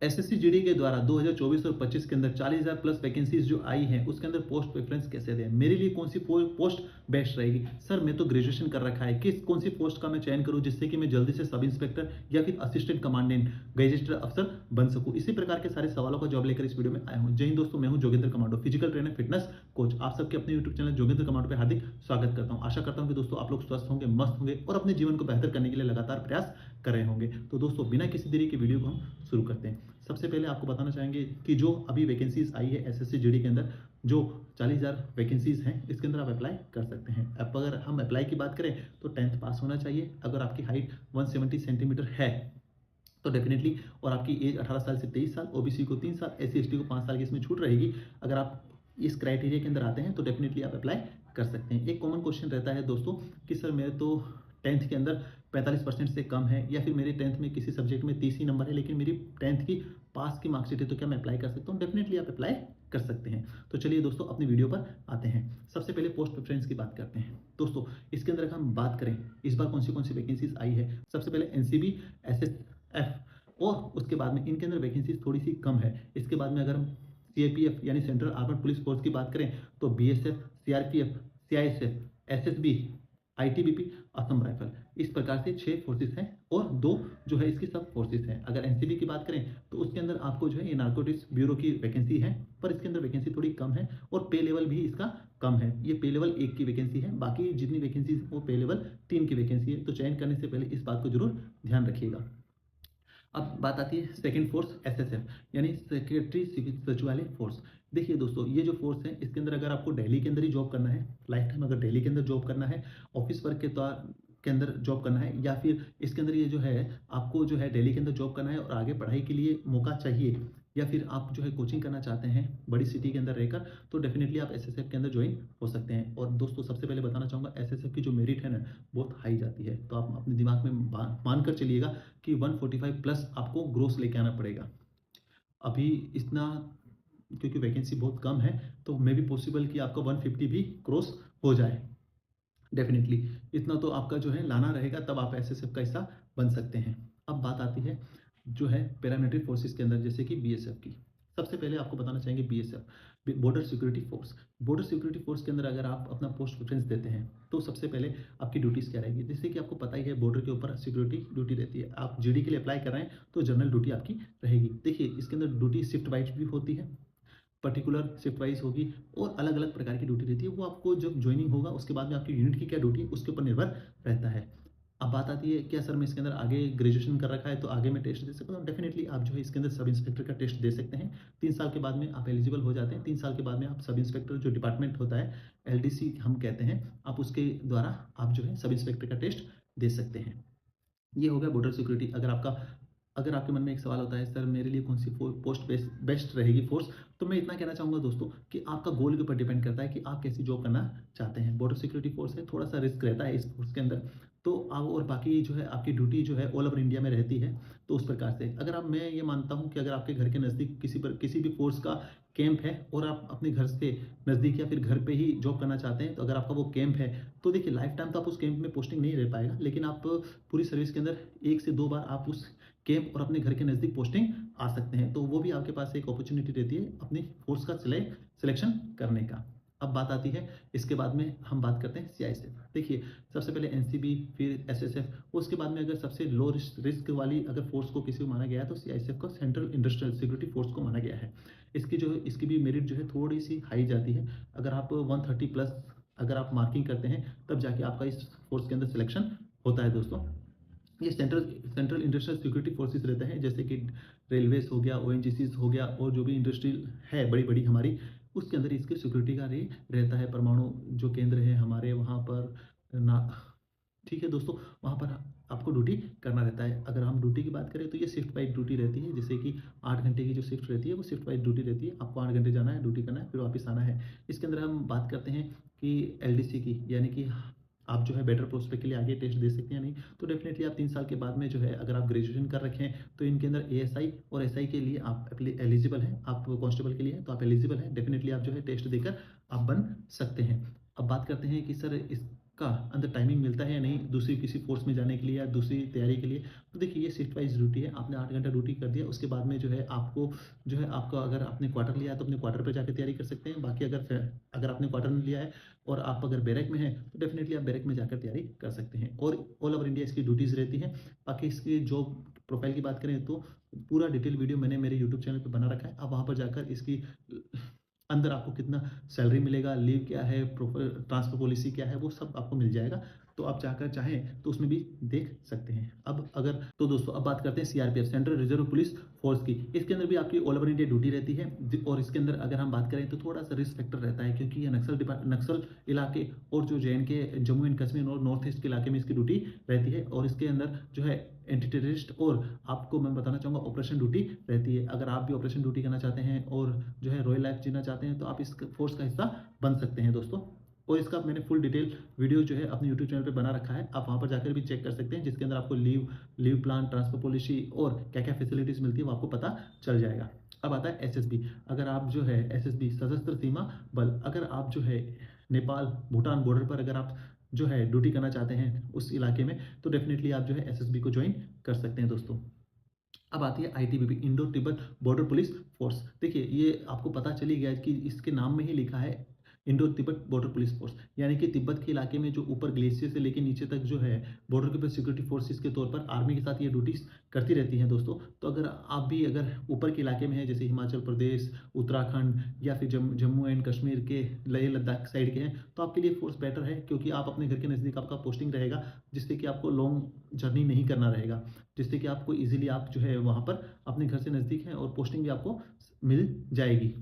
SSC GD के द्वारा 2024 और 25 के अंदर 40,000 प्लस वैकेंसीज जो आई हैं उसके अंदर पोस्ट प्रेफरेंस कैसे दें, मेरे लिए कौन सी पोस्ट बेस्ट रहेगी। सर मैं तो ग्रेजुएशन कर रखा है, कौन सी पोस्ट का मैं चयन करूं जिससे कि मैं जल्दी से सब इंस्पेक्टर या फिर असिस्टेंट कमांडेंट गजेटेड अफसर बन सकूं। इसी प्रकार के सारे सवालों का जवाब लेकर इस वीडियो में आया हूं। जय हिंद दोस्तों, मैं हूं Jogendra commando, physical trainer fitness coach. आप सबके अपने यूट्यूब चैनल जोगेंद्र कमांडो पे हार्दिक स्वागत करता हूं। आशा करता हूं कि दोस्तों आप लोग स्वस्थ होंगे, मस्त होंगे और अपने जीवन को बेहतर करने के लिए लगातार प्रयास कर रहे होंगे। तो दोस्तों बिना किसी देरी के वीडियो को हम शुरू करते हैं। सबसे पहले आपको बताना चाहेंगे कि जो अभी वैकेंसीज आई है एसएससी जीडी के अंदर, जो 40,000 वैकेंसीज हैं इसके अंदर आप अप्लाई कर सकते हैं। अब अगर हम अप्लाई की बात करें तो 10th पास होना चाहिए। अगर आपकी हाइट 170 सेंटीमीटर है तो डेफिनेटली, और आपकी एज 18 साल से 23 साल, ओबीसी को 3 साल, एससी एसटी को 5 साल की इसमें छूट रहेगी। अगर आप इस क्राइटेरिया के अंदर आते हैं तो डेफिनेटली आप अप्लाई कर सकते हैं। एक कॉमन क्वेश्चन रहता है दोस्तों कि सर मेरे तो 10th के अंदर 45% से कम है, या फिर मेरे 10th में किसी सब्जेक्ट में 30 ही नंबर है लेकिन मेरी 10th की पास की मार्कशीट है, तो क्या मैं अप्लाई कर सकता हूँ? डेफिनेटली आप अप्लाई कर सकते हैं। तो चलिए दोस्तों अपनी वीडियो पर आते हैं। सबसे पहले पोस्ट प्रेफरेंस की बात करते हैं। दोस्तों इसके अंदर अगर हम बात करें इस बार कौन सी वैकेंसीज आई है, सबसे पहले एनसीबी, एसएसएफ, और उसके बाद में इनके अंदर वैकेंसीज थोड़ी सी कम है। इसके बाद में अगर हम सीआईपीएफ यानी सेंट्रल आर्मड पुलिस फोर्स की बात करें तो BSF, CRPF, CISF, SSB, ITBP, Assam rifle, इस प्रकार से 6 फोर्सेस हैं और 2 जो है इसकी सब फोर्सेस हैं। अगर एनसीबी की बात करें तो उसके अंदर आपको जो है ये नार्कोटिक्स ब्यूरो की वैकेंसी है, पर इसके अंदर वैकेंसी थोड़ी कम है और पे लेवल भी इसका कम है। ये पे लेवल 1 की वैकेंसी है, बाकी जितनी वैकेंसी वो पे लेवल 3 की वैकेंसी है। तो चयन करने से पहले इस बात को जरूर ध्यान रखिएगा। अब बात आती है सेकंड फोर्स एसएसएफ यानी सेक्रेटरी सिविल सचिवालय फोर्स। देखिए दोस्तों ये जो फोर्स है इसके अंदर अगर आपको दिल्ली के अंदर ही जॉब करना है, लाइफ टाइम अगर दिल्ली के अंदर जॉब करना है, ऑफिस वर्क के अंदर जॉब करना है, या फिर इसके अंदर ये जो है आपको जो है दिल्ली के अंदर जॉब करना है और आगे पढ़ाई के लिए मौका चाहिए, या फिर आप जो है कोचिंग करना चाहते हैं बड़ी सिटी के अंदर रहकर, तो डेफिनेटली आप एसएसएफ के अंदर ज्वाइन हो सकते हैं। और दोस्तों सबसे पहले बताना चाहूँगा एसएसएफ की जो मेरिट है ना बहुत हाई जाती है, तो आप अपने दिमाग में मान कर चलिएगा कि 145 प्लस आपको ग्रोस लेके आना पड़ेगा। अभी इतना, क्योंकि वैकेंसी बहुत कम है तो मे भी पॉसिबल कि आपका 150 भी क्रॉस हो जाए। डेफिनेटली इतना तो आपका जो है लाना रहेगा, तब आप एसएसएफ का हिस्सा बन सकते हैं। अब बात आती है जो है पैरामिलिट्री फोर्सेस के अंदर, जैसे कि बीएसएफ की। सबसे पहले आपको बताना चाहेंगे BSF border security force. Border security force के अंदर अगर आप अपना पोस्ट प्रेफरेंस देते हैं तो सबसे पहले आपकी ड्यूटीज क्या रहेगी, जैसे कि आपको पता ही है बॉर्डर के ऊपर सिक्योरिटी ड्यूटी रहती है। आप जीडी के लिए अप्लाई कर रहे हैं तो जनरल ड्यूटी आपकी रहेगी। देखिए इसके अंदर ड्यूटी शिफ्ट वाइज भी होती है, पर्टिकुलर शिफ्ट वाइज होगी, और अलग अलग प्रकार की ड्यूटी रहती है। वो आपको जब ज्वाइनिंग होगा उसके बाद में आपकी यूनिट की क्या ड्यूटी है उसके ऊपर निर्भर रहता है। अब बात आती है क्या सर मैं इसके अंदर आगे ग्रेजुएशन कर रखा है तो आगे मैं टेस्ट दे सकता हूँ? डेफिनेटली आप जो है इसके अंदर सब इंस्पेक्टर का टेस्ट दे सकते हैं। 3 साल के बाद में आप एलिजिबल हो जाते हैं। 3 साल के बाद में आप सब इंस्पेक्टर जो डिपार्टमेंट होता है एलडीसी हम कहते हैं, आप उसके द्वारा आप जो है सब इंस्पेक्टर का टेस्ट दे सकते हैं। ये हो गया बॉर्डर सिक्योरिटी। अगर आपके मन में एक सवाल होता है सर मेरे लिए कौन सी पोस्ट बेस्ट रहेगी फोर्स, तो मैं इतना कहना चाहूँगा दोस्तों कि आपका गोल के ऊपर डिपेंड करता है कि आप कैसी जॉब करना चाहते हैं। बॉर्डर सिक्योरिटी फोर्स है, थोड़ा सा रिस्क रहता है इस फोर्स के अंदर, तो आप और बाकी जो है आपकी ड्यूटी जो है ऑल ओवर इंडिया में रहती है। तो उस प्रकार से अगर आप, मैं ये मानता हूँ कि अगर आपके घर के नज़दीक किसी भी फोर्स का कैंप है और आप अपने घर से नज़दीक या फिर घर पे ही जॉब करना चाहते हैं, तो अगर आपका वो कैंप है तो देखिए लाइफ टाइम तो आप उस कैंप में पोस्टिंग नहीं रह पाएगा, लेकिन आप पूरी सर्विस के अंदर 1 से 2 बार आप उस कैंप और अपने घर के नज़दीक पोस्टिंग आ सकते हैं। तो वो भी आपके पास एक अपॉर्चुनिटी रहती है अपनी फोर्स का सिलेक्शन करने का। अब बात आती है इसके बाद में हम बात करते हैं सीआईएसएफ। देखिए सबसे पहले एनसीबी फिर एसएसएफ, उसके बाद में अगर सबसे लो रिस्क वाली अगर फोर्स को किसी को माना गया है तो सीआईएसएफ को सेंट्रल इंडस्ट्रियल सिक्योरिटी फोर्स को माना गया है। इसकी भी मेरिट जो है थोड़ी सी हाई जाती है। अगर आप 130 प्लस अगर आप मार्किंग करते हैं तब जाके आपका इस फोर्स के अंदर सिलेक्शन होता है दोस्तों। ये सेंट्रल इंडस्ट्रियल सिक्योरिटी फोर्सेस रहते हैं, जैसे कि रेलवेज हो गया, ओएनजीसीज हो गया, और जो भी इंडस्ट्री है बड़ी बड़ी हमारी, उसके अंदर इसके सिक्योरिटी का रहता है। परमाणु जो केंद्र है हमारे वहाँ पर ना, ठीक है दोस्तों, वहाँ पर आपको ड्यूटी करना रहता है। अगर हम ड्यूटी की बात करें तो ये शिफ्ट वाइज ड्यूटी रहती है, जैसे कि 8 घंटे की जो शिफ्ट रहती है वो शिफ्ट वाइज ड्यूटी रहती है। आपको 8 घंटे जाना है, ड्यूटी करना है, फिर वापस आना है। इसके अंदर हम बात करते हैं कि एलडीसी की, यानी कि आप जो है बेटर प्रोस्पेक्ट के लिए आगे टेस्ट दे सकते हैं या नहीं, तो डेफिनेटली आप 3 साल के बाद में जो है अगर आप ग्रेजुएशन कर रखे हैं तो इनके अंदर एएसआई और एसआई के लिए आप एलिजिबल हैं। आप कांस्टेबल के लिए तो आप एलिजिबल हैं, डेफिनेटली आप जो है टेस्ट देकर आप बन सकते हैं। अब बात करते हैं कि सर का अंदर टाइमिंग मिलता है या नहीं दूसरी किसी फोर्स में जाने के लिए या दूसरी तैयारी के लिए। तो देखिए ये शिफ्ट वाइज ड्यूटी है, आपने 8 घंटा ड्यूटी कर दिया, उसके बाद में जो है आपको जो है आपका अगर आपने क्वार्टर लिया है तो अपने क्वार्टर पे जाकर तैयारी कर सकते हैं। बाकी अगर आपने क्वार्टर नहीं लिया है और आप अगर बैरक में हैं तो डेफिनेटली आप बैरक में जाकर तैयारी कर सकते हैं। और ऑल ओवर इंडिया इसकी ड्यूटीज़ रहती हैं। बाकी इसकी जॉब प्रोफाइल की बात करें तो पूरा डिटेल वीडियो मैंने मेरे यूट्यूब चैनल पे बना रखा है। आप वहाँ पर जाकर इसकी अंदर आपको कितना सैलरी मिलेगा, लीव क्या है, ट्रांसफर पॉलिसी क्या है, वो सब आपको मिल जाएगा। तो आप जाकर चाहें तो उसमें भी देख सकते हैं। अब अगर तो दोस्तों अब बात करते हैं CRPF, central reserve police force की। इसके अंदर भी आपकी ऑल ओवर इंडिया ड्यूटी रहती है और इसके अंदर अगर हम बात करें तो थोड़ा सा रिस्क फैक्टर रहता है, क्योंकि ये नक्सल इलाके और जो जे जम्मू एंड कश्मीर और नॉर्थ ईस्ट के इलाके में इसकी ड्यूटी रहती है। और इसके अंदर जो है एंटी टेररिस्ट और आपको मैं बताना चाहूँगा ऑपरेशन ड्यूटी रहती है। अगर आप भी ऑपरेशन ड्यूटी करना चाहते हैं और जो है रॉयल लाइफ जीना चाहते हैं तो आप इस फोर्स का हिस्सा बन सकते हैं दोस्तों। और इसका मैंने फुल डिटेल वीडियो जो है अपने यूट्यूब चैनल पे बना रखा है, आप वहाँ पर जाकर भी चेक कर सकते हैं, जिसके अंदर आपको लीव प्लान, ट्रांसफर पॉलिसी और क्या क्या फैसिलिटीज़ मिलती है वो आपको पता चल जाएगा। अब आता है एसएसबी। अगर आप जो है एसएसबी सशस्त्र सीमा बल, अगर आप जो है नेपाल भूटान बॉर्डर पर अगर आप जो है ड्यूटी करना चाहते हैं उस इलाके में तो डेफिनेटली आप जो है एसएसबी को ज्वाइन कर सकते हैं दोस्तों। अब आती है ITBP, Indo Tibet border police force. देखिए ये आपको पता चली गया कि इसके नाम में ही लिखा है Indo Tibet border police force, यानी कि तिब्बत के इलाके में जो ऊपर ग्लेशियर से लेकर नीचे तक जो है बॉर्डर के ऊपर सिक्योरिटी फोर्सेस के तौर पर आर्मी के साथ ये ड्यूटीज करती रहती हैं दोस्तों। तो अगर आप भी अगर ऊपर के इलाके में हैं जैसे हिमाचल प्रदेश, उत्तराखंड या फिर जम्मू एंड कश्मीर के लेह लद्दाख साइड के हैं तो आपके लिए फोर्स बेटर है, क्योंकि आप अपने घर के नज़दीक आपका पोस्टिंग रहेगा, जिससे कि आपको लॉन्ग जर्नी नहीं करना रहेगा, जिससे कि आपको इजीली आप जो है वहाँ पर अपने घर से नज़दीक हैं और पोस्टिंग भी आपको मिल जाएगी।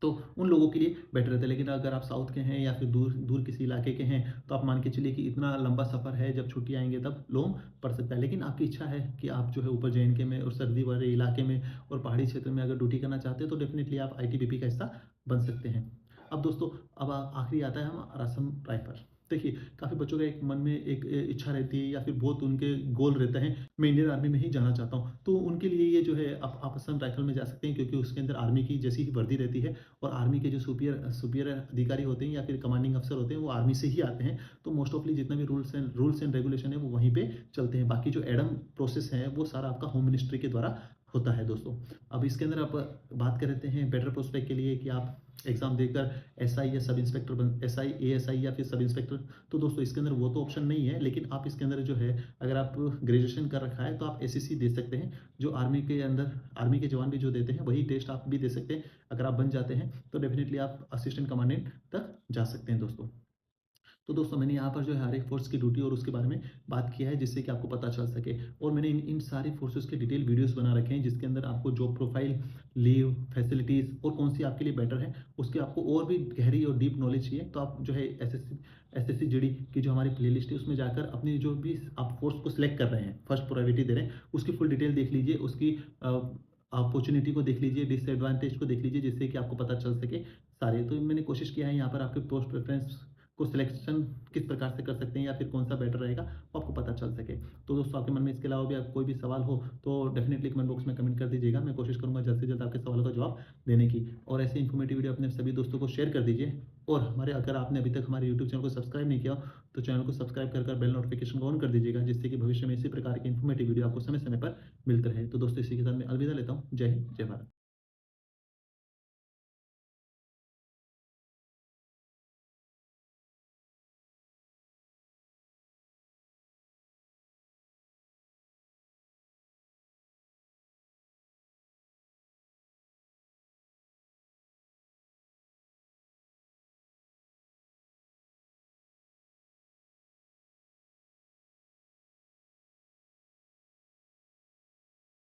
तो उन लोगों के लिए बेटर रहता है। लेकिन अगर आप साउथ के हैं या फिर दूर दूर किसी इलाके के हैं तो आप मान के चलिए कि इतना लंबा सफ़र है, जब छुट्टी आएंगे तब लॉन्ग पड़ सकता है। लेकिन आपकी इच्छा है कि आप जो है ऊपर जेएनके में और सर्दी वाले इलाके में और पहाड़ी क्षेत्र में अगर ड्यूटी करना चाहते हैं तो डेफिनेटली आप आईटीबीपी का हिस्सा बन सकते हैं। अब दोस्तों अब आखिरी आता है हमारा असम राइफल। देखिए काफ़ी बच्चों का एक मन में एक इच्छा रहती है या फिर बहुत उनके गोल रहता है मैं इंडियन आर्मी में ही जाना चाहता हूँ, तो उनके लिए ये जो है आप असम राइफल में जा सकते हैं, क्योंकि उसके अंदर आर्मी की जैसी ही वर्दी रहती है और आर्मी के जो सुपीरियर अधिकारी होते हैं या फिर कमांडिंग अफसर होते हैं वो आर्मी से ही आते हैं। तो मोस्ट ऑफली जितना भी रूल्स एंड रेगुलेशन है वो वहीं पे चलते हैं। बाकी जो एडम प्रोसेस है वो सारा आपका होम मिनिस्ट्री के द्वारा होता है दोस्तों। अब इसके अंदर आप बात कर लेते हैं बेटर प्रोस्पेक्ट के लिए कि आप एग्जाम देकर एसआई या सब इंस्पेक्टर बन, एसआई एएसआई या फिर सब इंस्पेक्टर, तो दोस्तों इसके अंदर वो तो ऑप्शन नहीं है। लेकिन आप इसके अंदर जो है अगर आप ग्रेजुएशन कर रखा है तो आप एसएससी दे सकते हैं, जो आर्मी के अंदर आर्मी के जवान भी जो देते हैं वही टेस्ट आप भी दे सकते हैं। अगर आप बन जाते हैं तो डेफिनेटली आप असिस्टेंट कमांडेंट तक जा सकते हैं दोस्तों। तो दोस्तों मैंने यहाँ पर जो है हर एक फोर्स की ड्यूटी और उसके बारे में बात किया है, जिससे कि आपको पता चल सके। और मैंने इन सारी फोर्सेस के डिटेल वीडियोस बना रखे हैं, जिसके अंदर आपको जॉब प्रोफाइल, लीव, फैसिलिटीज़ और कौन सी आपके लिए बेटर है उसके आपको और भी गहरी और डीप नॉलेज चाहिए तो आप जो है एसएससी जीडी की जो हमारी प्लेलिस्ट है उसमें जाकर अपनी जो भी आप फोर्स को सिलेक्ट कर रहे हैं, फर्स्ट प्रायोरिटी दे रहे हैं, उसकी फुल डिटेल देख लीजिए, उसकी अपॉर्चुनिटी को देख लीजिए, डिसएडवांटेज को देख लीजिए, जिससे कि आपको पता चल सके सारे। तो मैंने कोशिश किया है यहाँ पर आपके पोस्ट प्रेफरेंस को सिलेक्शन किस प्रकार से कर सकते हैं या फिर कौन सा बेटर रहेगा वो आपको पता चल सके। तो दोस्तों आपके मन में इसके अलावा भी कोई भी सवाल हो तो डेफिनेटली कमेंट बॉक्स में कमेंट कर दीजिएगा, मैं कोशिश करूंगा जल्द से जल्द आपके सवालों का जवाब देने की। और ऐसे इन्फॉर्मेटिव वीडियो अपने सभी दोस्तों को शेयर कर दीजिए। और हमारे अगर आपने अभी तक हमारे यूट्यूब चैनल को सब्सक्राइब नहीं किया तो चैनल को सब्सक्राइब कर बेल नोटिफिकेशन को ऑन कर दीजिएगा, जिससे कि भविष्य में इसी प्रकार के इन्फॉर्मेटिव वीडियो आपको समय समय पर मिलते रहे। तो दोस्तों इसी के साथ मैं अलविदा लेता हूँ। जय हिंद, जय भारत।